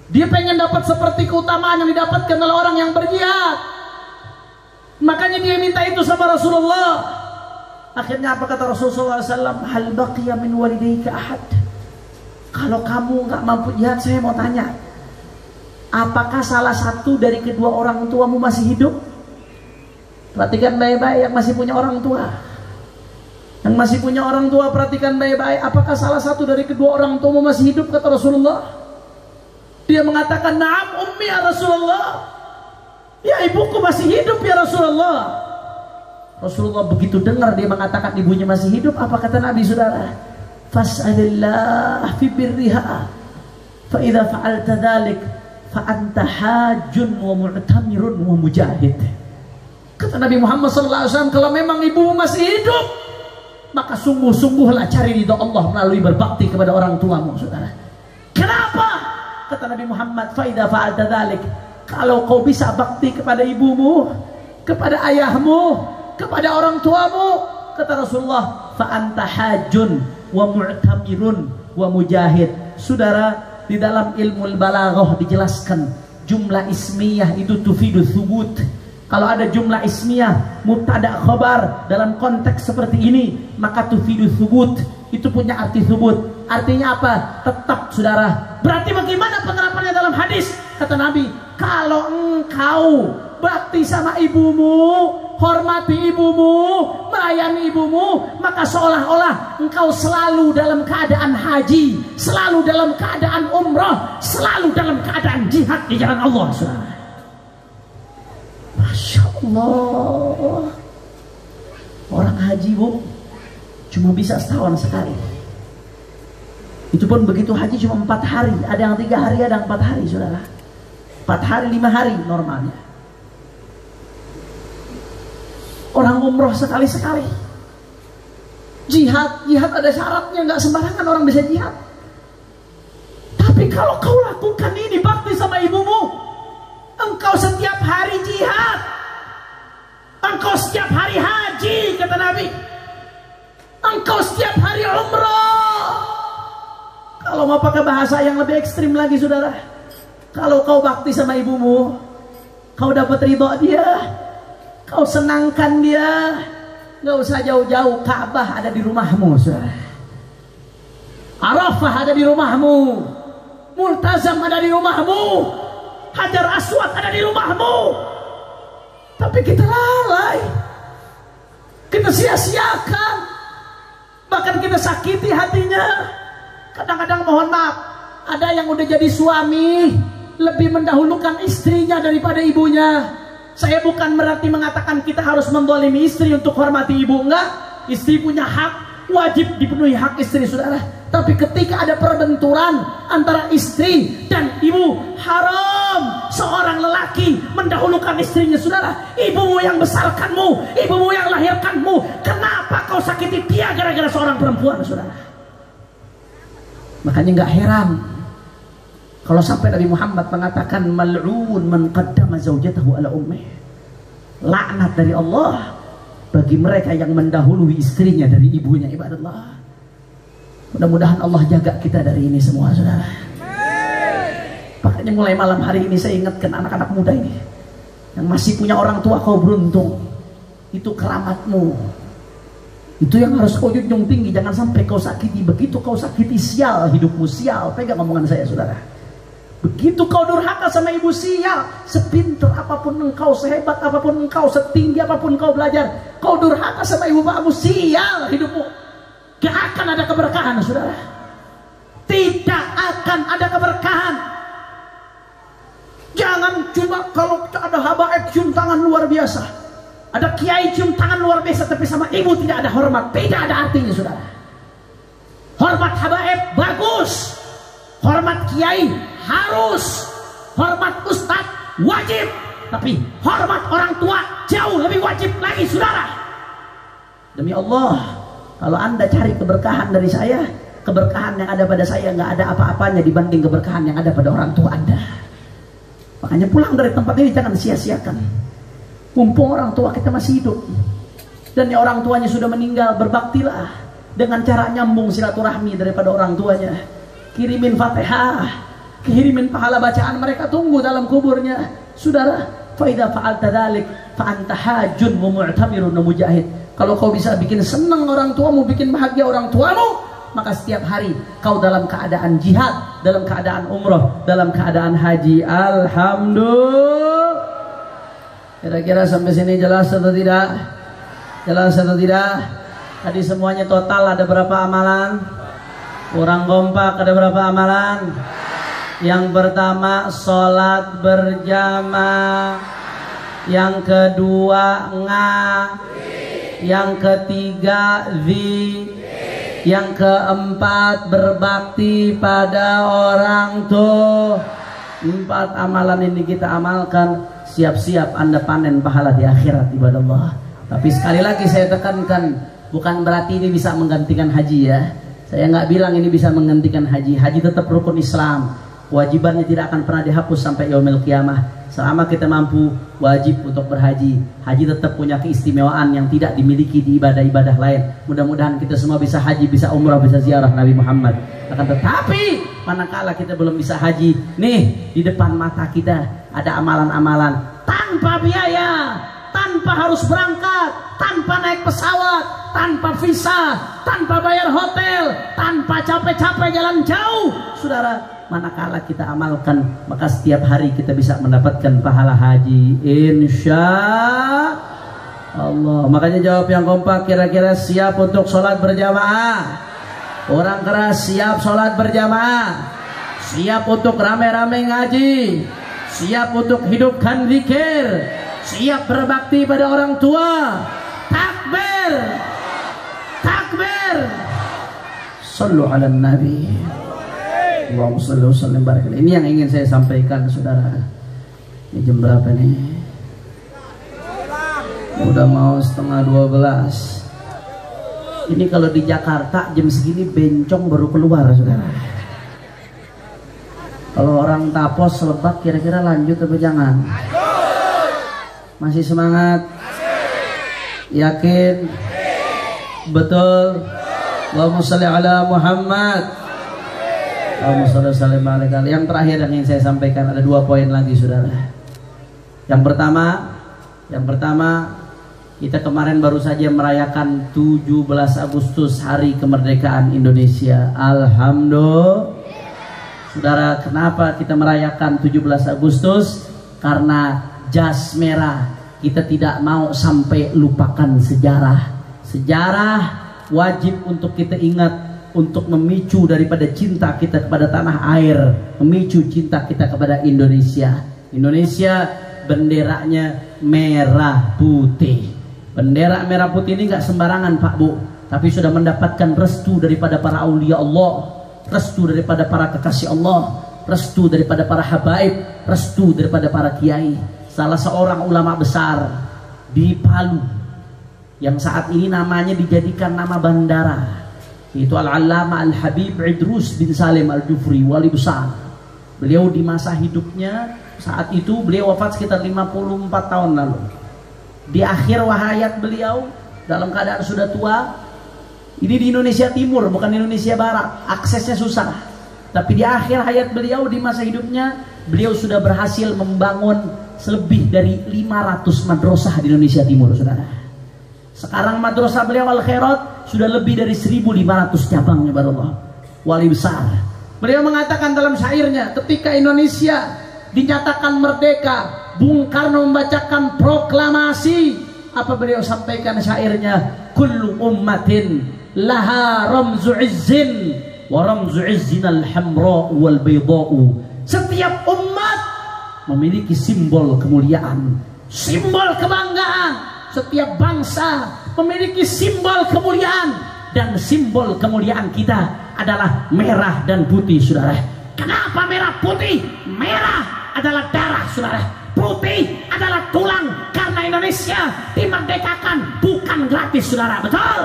Dia pengen dapat seperti keutamaan yang didapatkan oleh orang yang berjihad. Makanya dia minta itu sama Rasulullah. Akhirnya apa kata Rasulullah SAW? Hal baqiya min walidayka ahad. Kalau kamu nggak mampu jihad, saya mau tanya, apakah salah satu dari kedua orang tuamu masih hidup? Perhatikan baik-baik yang masih punya orang tua. Yang masih punya orang tua, perhatikan baik-baik. Apakah salah satu dari kedua orang tua masih hidup, kata Rasulullah? Dia mengatakan, "Na'am ummi ya Rasulullah." Ya, ibuku masih hidup ya Rasulullah. Rasulullah begitu dengar dia mengatakan ibunya masih hidup, apa kata Nabi, saudara? Fas'alillah fi birriha. Fa idza fa'alta dzalik fa anta hajjun wa mu'tamirun wa mujahid. Kata Nabi Muhammad SAW, kalau memang ibumu masih hidup, maka sungguh-sungguhlah cari ridha Allah melalui berbakti kepada orang tuamu, saudara. Kenapa? Kata Nabi Muhammad, fa idza fa'alta dzalik, kalau kau bisa bakti kepada ibumu, kepada ayahmu, kepada orang tuamu, kata Rasulullah, fa anta hajjun wa mu'tamirun wa mujahid. Saudara, di dalam ilmu balaghah dijelaskan jumlah ismiyah itu tufidu thubut. Kalau ada jumlah ismiyah mubtada khabar dalam konteks seperti ini, maka tufidu thubut, itu punya arti thubut. Artinya apa? Tetap, saudara. Berarti bagaimana penerapannya dalam hadis? Kata Nabi, kalau engkau bakti sama ibumu, hormati ibumu, melayani ibumu, maka seolah-olah engkau selalu dalam keadaan haji, selalu dalam keadaan umrah, selalu dalam keadaan jihad di jalan Allah, saudara. Masya Allah. Orang haji, bu, cuma bisa setahun sekali. Itu pun begitu haji cuma 4 hari. Ada yang 3 hari, ada yang 4 hari, saudara. 4 hari, 5 hari normalnya. Orang umroh sekali-sekali. Jihad ada syaratnya, nggak sembarangan orang bisa jihad. Tapi kalau kau lakukan ini bakti sama ibumu, engkau setiap hari jihad, engkau setiap hari haji, kata Nabi, engkau setiap hari umrah. Kalau mau pakai bahasa yang lebih ekstrim lagi, saudara, kalau kau bakti sama ibumu, kau dapat ridho dia, kau senangkan dia, nggak usah jauh-jauh, Ka'bah ada di rumahmu, saudara. Arafah ada di rumahmu, Multazam ada di rumahmu, Hajar Aswad ada di rumahmu. Tapi kita lalai, kita sia-siakan, bahkan kita sakiti hatinya. Kadang-kadang mohon maaf, ada yang udah jadi suami lebih mendahulukan istrinya daripada ibunya. Saya bukan berarti mengatakan kita harus mendolimi istri untuk hormati ibu, enggak. Istri punya hak, wajib dipenuhi hak istri, saudara. Tapi ketika ada perbenturan antara istri dan ibu, haram seorang lelaki mendahulukan istrinya, saudara. Ibumu yang besarkanmu, ibumu yang lahirkanmu, kenapa kau sakiti dia gara-gara seorang perempuan, saudara? Makanya nggak heran kalau sampai Nabi Muhammad mengatakan mal'un man qaddama zaujatahu ala ummih. Laknat dari Allah bagi mereka yang mendahului istrinya dari ibunya, ibadallah. Mudah-mudahan Allah jaga kita dari ini semua, saudara. Makanya mulai malam hari ini saya ingatkan anak-anak muda ini yang masih punya orang tua, kau beruntung. Itu keramatmu. Itu yang harus kau junjung tinggi. Jangan sampai kau sakiti. Begitu kau sakiti, sial hidupmu, sial. Pegang omongan saya, saudara. Begitu kau durhaka sama ibu, sial. Sepintar apapun engkau, sehebat apapun engkau, setinggi apapun kau belajar, kau durhaka sama ibu bapakmu, sial hidupmu. Gak akan ada keberkahan, saudara. Tidak akan ada keberkahan. Jangan cuma kalau ada habaib cium tangan luar biasa, ada kiai cium tangan luar biasa, tapi sama ibu tidak ada hormat. Tidak ada artinya, saudara. Hormat habaib bagus, hormat kiai harus, hormat ustadz wajib, tapi hormat orang tua jauh lebih wajib lagi, saudara. Demi Allah, kalau anda cari keberkahan dari saya, keberkahan yang ada pada saya nggak ada apa-apanya dibanding keberkahan yang ada pada orang tua anda. Makanya pulang dari tempat ini jangan sia-siakan. Mumpung orang tua kita masih hidup dan ya orang tuanya sudah meninggal, berbaktilah dengan cara nyambung silaturahmi daripada orang tuanya. Kirimin Fatihah, kirimin pahala bacaan, mereka tunggu dalam kuburnya, saudara. Fa idza fa'alta dzalik fa anta hajjun wa mu'tamirun wa mujahid. Kalau kau bisa bikin senang orang tuamu, bikin bahagia orang tuamu, maka setiap hari kau dalam keadaan jihad, dalam keadaan umrah, dalam keadaan haji. Alhamdulillah. Kira-kira sampai sini jelas atau tidak? Jelas atau tidak? Tadi semuanya total ada berapa amalan? Kurang kompak ada berapa amalan? Yang pertama sholat berjamaah, yang kedua yang ketiga yang keempat berbakti pada orang tua. 4 amalan ini kita amalkan, siap-siap Anda panen pahala di akhirat ibadah Allah. Tapi sekali lagi saya tekankan, bukan berarti ini bisa menggantikan haji ya. Saya nggak bilang ini bisa menggantikan haji. Haji tetap rukun Islam. Kewajibannya tidak akan pernah dihapus sampai yaumil qiyamah. Selama kita mampu, wajib untuk berhaji. Haji tetap punya keistimewaan yang tidak dimiliki di ibadah-ibadah lain. Mudah-mudahan kita semua bisa haji, bisa umrah, bisa ziarah Nabi Muhammad. Akan tetapi manakala kita belum bisa haji, nih di depan mata kita ada amalan-amalan tanpa biaya, tanpa harus berangkat, tanpa naik pesawat, tanpa visa, tanpa bayar hotel, tanpa capek-capek jalan jauh. Saudara, manakala kita amalkan, maka setiap hari kita bisa mendapatkan pahala haji, insya Allah. Makanya jawab yang kompak, kira-kira siap untuk sholat berjamaah? Orang keras, siap sholat berjamaah? Siap untuk rame-rame ngaji? Siap untuk hidupkan zikir? Siap berbakti pada orang tua? Takbir! Takbir! Sallu ala nabi. Allahumma shalli wa sallim barik. Ini yang ingin saya sampaikan, saudara. Ini jam berapa nih? Udah mau 11:30. Ini kalau di Jakarta jam segini bencong baru keluar, saudara. Kalau orang Tapos Lebak kira-kira lanjut atau jangan? Masih semangat? Yakin? Betul? Allahumma shalli ala Muhammad. Yang terakhir yang ingin saya sampaikan, ada 2 poin lagi, saudara. Yang pertama, kita kemarin baru saja merayakan 17 Agustus, hari kemerdekaan Indonesia. Alhamdulillah. Saudara, kenapa kita merayakan 17 Agustus? Karena jas merah. Kita tidak mau sampai lupakan sejarah. Sejarah wajib untuk kita ingat, untuk memicu daripada cinta kita kepada tanah air, memicu cinta kita kepada Indonesia. Indonesia benderanya merah putih. Bendera merah putih ini nggak sembarangan, Pak Bu, tapi sudah mendapatkan restu daripada para aulia Allah, restu daripada para kekasih Allah, restu daripada para habaib, restu daripada para kiai. Salah seorang ulama besar di Palu yang saat ini namanya dijadikan nama bandara, itu Al-Allamah Al-Habib Idrus bin Salim Al-Jufri, wali besar. Beliau di masa hidupnya saat itu, beliau wafat sekitar 54 tahun lalu. Di akhir hayat beliau, dalam keadaan sudah tua, ini di Indonesia Timur, bukan Indonesia Barat, aksesnya susah. Tapi di akhir hayat beliau, di masa hidupnya, beliau sudah berhasil membangun lebih dari 500 madrasah di Indonesia Timur, saudara. Sekarang madrasah beliau Al-Khairat sudah lebih dari 1.500 cabang, ya Allah. Wali besar. Beliau mengatakan dalam syairnya, ketika Indonesia dinyatakan merdeka, Bung Karno membacakan proklamasi. Apa beliau sampaikan syairnya? Kullu ummatin laha ramzu izzin wa ramzu izzin al-hamra wal bayda'u. Setiap umat memiliki simbol kemuliaan, simbol kebanggaan. Setiap bangsa memiliki simbol kemuliaan, dan simbol kemuliaan kita adalah merah dan putih, saudara. Kenapa merah putih? Merah adalah darah, saudara. Putih adalah tulang, karena Indonesia dimerdekakan bukan gratis, saudara. Betul?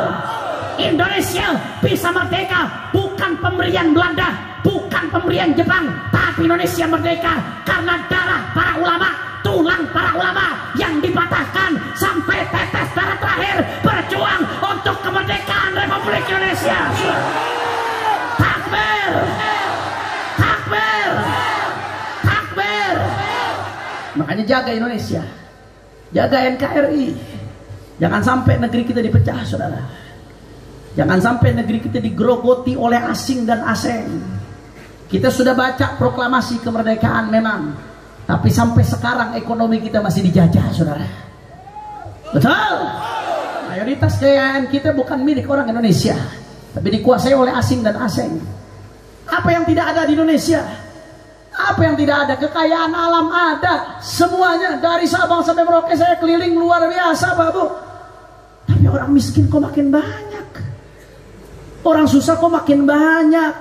Indonesia bisa merdeka bukan pemberian Belanda, bukan pemberian Jepang, tapi Indonesia merdeka karena darah para ulama, tulang para ulama yang dipatahkan sampai tetes darah terakhir, berjuang untuk kemerdekaan Republik Indonesia. Takbir! Takbir! Takbir! Makanya jaga Indonesia, jaga NKRI. Jangan sampai negeri kita dipecah, saudara. Jangan sampai negeri kita digerogoti oleh asing dan asing. Kita sudah baca proklamasi kemerdekaan memang, Tapi sampai sekarang ekonomi kita masih dijajah, saudara. Betul. Mayoritas kekayaan kita bukan milik orang Indonesia, tapi dikuasai oleh asing dan asing. Apa yang tidak ada di Indonesia? Apa yang tidak ada? Kekayaan alam ada, semuanya. Dari Sabang sampai Merauke saya keliling luar biasa, Pak Bu. Tapi orang miskin kok makin banyak, orang susah kok makin banyak.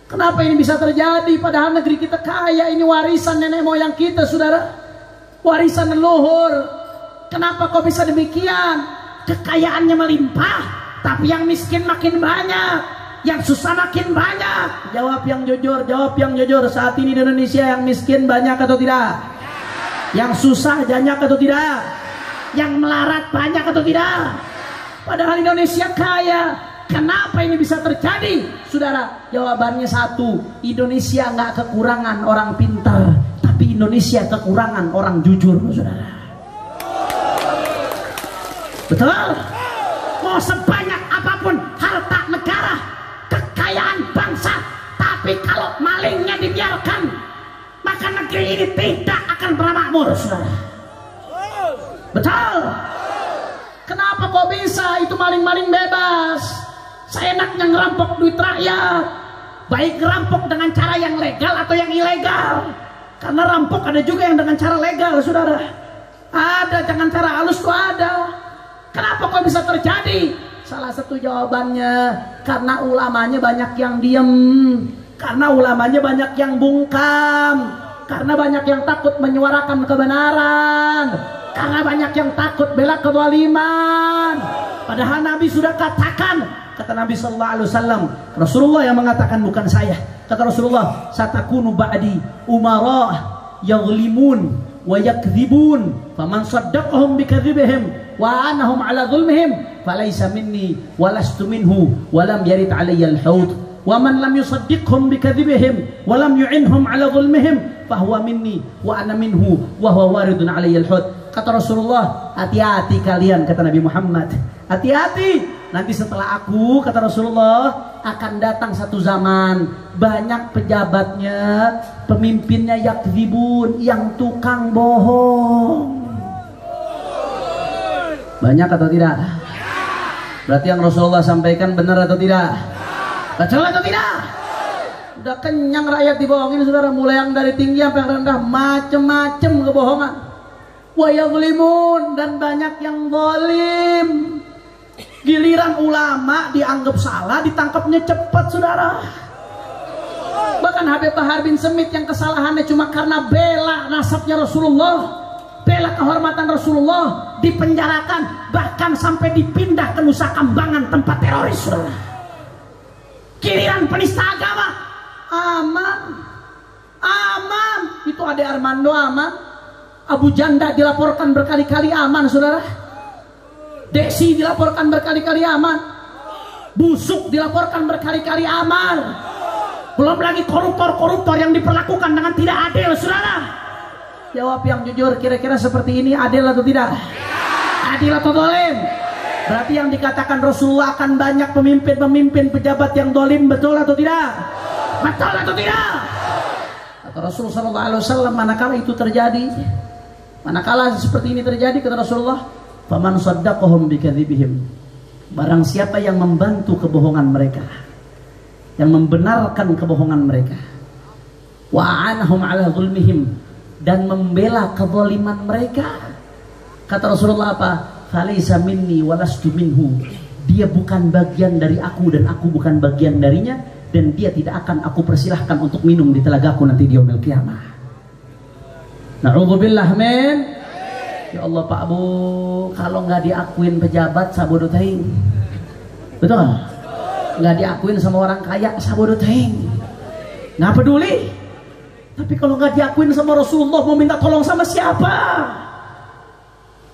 Kenapa ini bisa terjadi? Padahal negeri kita kaya, ini warisan nenek moyang kita, saudara. Warisan leluhur. Kenapa kok bisa demikian? Kekayaannya melimpah, tapi yang miskin makin banyak, yang susah makin banyak. Jawab yang jujur, jawab yang jujur. Saat ini di Indonesia yang miskin banyak atau tidak? Yang susah banyak atau tidak? Yang melarat banyak atau tidak? Padahal Indonesia kaya. Kenapa ini bisa terjadi, saudara? Jawabannya satu, Indonesia nggak kekurangan orang pintar, tapi Indonesia kekurangan orang jujur, saudara. Betul? Mau sebanyak apapun harta negara, kekayaan bangsa, tapi kalau malingnya dibiarkan, maka negeri ini tidak akan pernah makmur, saudara. Betul? Kenapa kok bisa itu maling-maling bebas? Seenaknya ngerampok duit rakyat, baik ngerampok dengan cara yang legal atau yang ilegal. Karena rampok ada juga yang dengan cara legal, saudara. Ada, jangan cara halus tuh ada. Kenapa kok bisa terjadi? Salah satu jawabannya karena ulamanya banyak yang diem, karena ulamanya banyak yang bungkam, karena banyak yang takut menyuarakan kebenaran, karena banyak yang takut bela kezaliman. Padahal Nabi sudah katakan, kata Nabi sallallahu alaihi wasallam, Rasulullah yang mengatakan, bukan saya. Kata Rasulullah, satakunu ba'di umara yaghlimun wa yakdzibun, faman saddaqahum bikadzibihim wa anahum ala zulmihim falaysa minni wa lastu minhu wa lam yarid alayya al-haud wa man lam yusaddiqhum bikadzibihim wa lam yu'inhum ala zulmihim fahuwa minni wa ana minhu wa huwa waridun alayya al-haud. Kata Rasulullah, hati-hati kalian, kata Nabi Muhammad, hati-hati. Nanti setelah aku, kata Rasulullah, akan datang satu zaman, banyak pejabatnya, pemimpinnya yakdzibun, yang tukang bohong. Banyak atau tidak? Berarti yang Rasulullah sampaikan benar atau tidak? Betul atau tidak? Udah kenyang rakyat dibohongin, saudara. Mulai yang dari tinggi sampai yang rendah, macem-macem kebohongan. Wa yadzlimun, dan banyak yang zalim. Giliran ulama dianggap salah, ditangkapnya cepat, saudara. Bahkan Habib Bahar bin Semit yang kesalahannya cuma karena bela nasabnya Rasulullah, bela kehormatan Rasulullah, dipenjarakan, bahkan sampai dipindah ke Nusa Kambangan, tempat teroris, saudara. Giliran penista agama, aman, aman. Itu ada Armando aman, Abu Janda dilaporkan berkali-kali aman, saudara. Desi dilaporkan berkali-kali aman, busuk dilaporkan berkali-kali aman. Belum lagi koruptor-koruptor yang diperlakukan dengan tidak adil, saudara. Jawab yang jujur, kira-kira seperti ini adil atau tidak? Adil atau zalim? Berarti yang dikatakan Rasulullah akan banyak pemimpin-pemimpin pejabat yang zalim, betul atau tidak? Betul atau tidak? Kata Rasulullah SAW, manakala itu terjadi, manakala seperti ini terjadi, kata Rasulullah, faman saddaqahum bikadzibihim, barang siapa yang membantu kebohongan mereka, yang membenarkan kebohongan mereka, wa anahum ala zulmihim, dan membela kezaliman mereka, kata Rasulullah apa? Falaysa minni wa lastu minhu, dia bukan bagian dari aku dan aku bukan bagian darinya, dan dia tidak akan aku persilahkan untuk minum di telagaku nanti di yaumil qiyamah. Na'udzubillah min. Ya Allah Pak Bu, kalau nggak diakuin pejabat sabodo teuing. Betul? Nggak diakuin sama orang kaya sabodo teuing. Nggak peduli. Tapi kalau nggak diakuin sama Rasulullah, mau minta tolong sama siapa?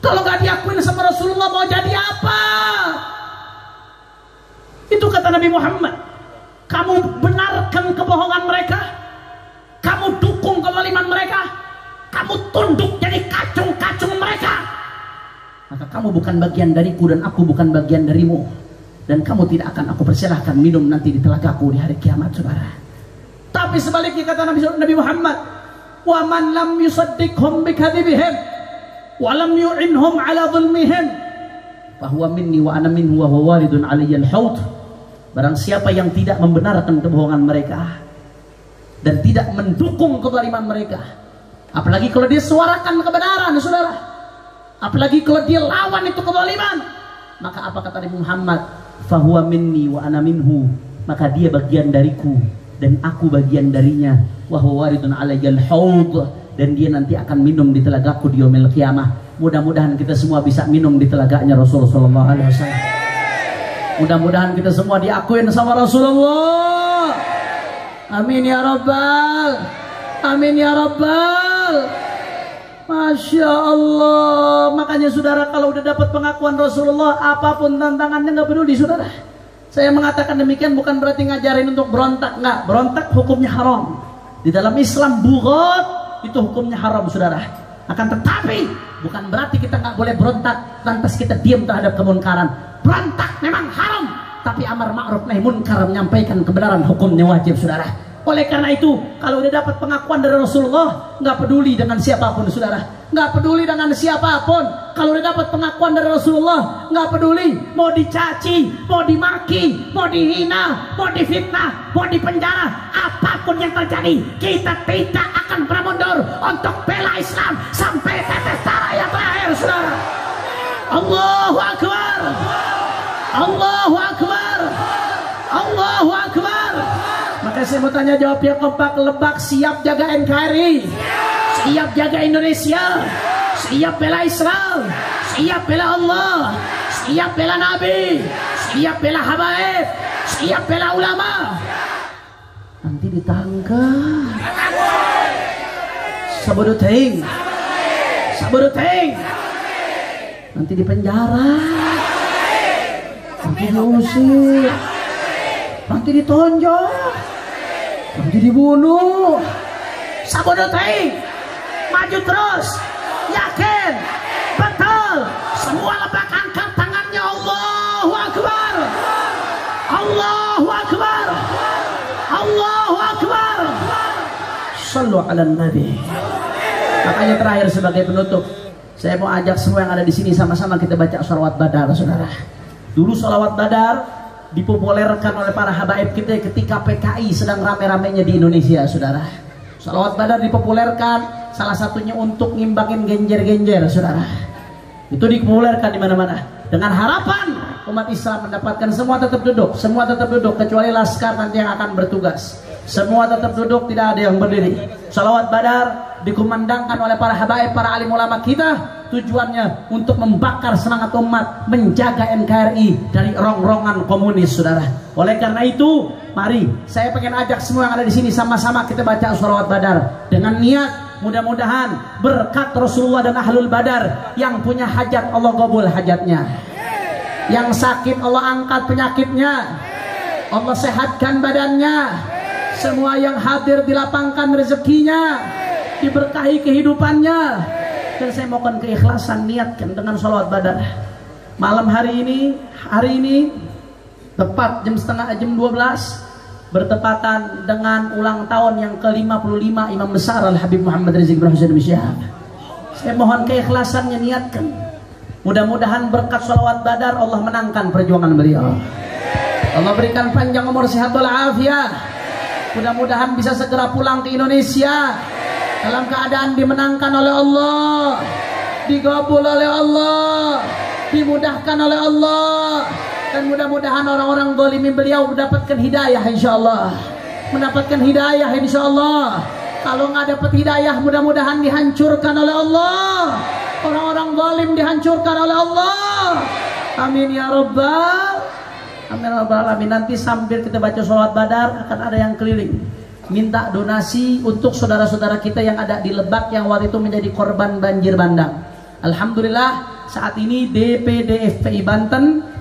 Kalau nggak diakuin sama Rasulullah, mau jadi apa? Itu kata Nabi Muhammad. Kamu benarkan kebohongan mereka, kamu dukung kezaliman mereka, kamu tunduk jadi kacung-kacung mereka, maka kamu bukan bagian dariku dan aku bukan bagian darimu, dan kamu tidak akan aku persilahkan minum nanti di telagaku di hari kiamat, saudara. Tapi sebaliknya kata Nabi Muhammad, wa man lam yusaddiqhum bikadzibihim wa lam yu'inhum ala dhulmihim fa huwa minni wa ana minhu wa huwa walidun alayyal haud. Barang siapa yang tidak membenarkan kebohongan mereka dan tidak mendukung kezaliman mereka, apalagi kalau dia suarakan kebenaran, saudara, apalagi kalau dia lawan itu kezaliman, maka apa kata Nabi Muhammad? Fa huwa minni wa ana minhu, maka dia bagian dariku dan aku bagian darinya. Wa huwa waridun alayyal haud, dan dia nanti akan minum di telagaku di yaumil qiyamah. Mudah-mudahan kita semua bisa minum di telaganya Rasulullah sallallahu alaihi wasallam. Mudah-mudahan kita semua diakuin sama Rasulullah. Amin ya rabbal, amin ya rabbal. Masya Allah. Makanya saudara, kalau udah dapat pengakuan Rasulullah, apapun tantangannya nggak peduli, saudara. Saya mengatakan demikian bukan berarti ngajarin untuk berontak, nggak. Berontak hukumnya haram. Di dalam Islam bughat itu hukumnya haram, saudara. Akan tetapi bukan berarti kita nggak boleh berontak lantas kita diam terhadap kemunkaran. Berontak memang haram, tapi amar ma'ruf nahi munkar, menyampaikan kebenaran hukumnya wajib, saudara. Oleh karena itu, kalau udah dapat pengakuan dari Rasulullah, nggak peduli dengan siapapun, saudara. Nggak peduli dengan siapapun. Kalau udah dapat pengakuan dari Rasulullah, nggak peduli mau dicaci, mau dimaki, mau dihina, mau difitnah, mau dipenjara, apapun yang terjadi, kita tidak akan pernah mundur untuk bela Islam sampai tetes darah yang terakhir, saudara. Allahu Akbar, Allahu Akbar, Allahu Akbar. Maka saya mau tanya jawab yang kompak, Lebak siap jaga NKRI, siap jaga Indonesia, siap bela Islam, siap bela Allah, siap bela Nabi, siap bela habaib, siap bela ulama. Nanti ditangkap, sabuduteng, sabuduteng, nanti dipenjara, nanti diusir, nanti ditonjok, nanti dibunuh. Sabodoteng, maju terus, yakin, betul. Semua Lebak angkat tangannya, Allahu Akbar, Allahu Akbar, Allahu Akbar. Sallu ala Nabi. Makanya terakhir sebagai penutup, saya mau ajak semua yang ada di sini sama-sama kita baca sholawat Badar, saudara. Dulu sholawat Badar dipopulerkan oleh para habaib kita ketika PKI sedang rame-ramenya di Indonesia, saudara. Sholawat Badar dipopulerkan salah satunya untuk ngimbangin genjer-genjer, saudara. Itu dipopulerkan di mana-mana dengan harapan umat Islam mendapatkan. Semua tetap duduk, semua tetap duduk kecuali laskar nanti yang akan bertugas. Semua tetap duduk, tidak ada yang berdiri. Sholawat Badar dikumandangkan oleh para habaib, para alim ulama kita. Tujuannya untuk membakar semangat umat, menjaga NKRI dari rongrongan komunis, saudara. Oleh karena itu, mari saya pengen ajak semua yang ada di sini sama-sama kita baca sholawat Badar dengan niat mudah-mudahan berkat Rasulullah dan Ahlul Badar. Yang punya hajat Allah qabul hajatnya, yang sakit Allah angkat penyakitnya, Allah sehatkan badannya, semua yang hadir dilapangkan rezekinya, diberkahi kehidupannya. Dan saya mohon keikhlasan, niatkan dengan sholawat Badar. Malam hari ini tepat jam 12 bertepatan dengan ulang tahun yang ke-55 Imam Besar Al-Habib Muhammad Rizik bin Husain bin Syihab. Saya mohon keikhlasannya, niatkan. Mudah-mudahan berkat sholawat Badar Allah menangkan perjuangan beliau. Allah berikan panjang umur, sehat walafiat. Mudah-mudahan bisa segera pulang ke Indonesia dalam keadaan dimenangkan oleh Allah, digabul oleh Allah, dimudahkan oleh Allah. Dan mudah-mudahan orang-orang zalimin beliau mendapatkan hidayah, insyaallah. Mendapatkan hidayah, insyaallah. Kalau nggak dapat hidayah, mudah-mudahan dihancurkan oleh Allah. Orang-orang zalim dihancurkan oleh Allah. Amin ya rabbal, amin ya rabbal alamin. Nanti sambil kita baca sholawat Badar akan ada yang keliling minta donasi untuk saudara-saudara kita yang ada di Lebak yang waktu itu menjadi korban banjir bandang. Alhamdulillah saat ini DPD FPI Banten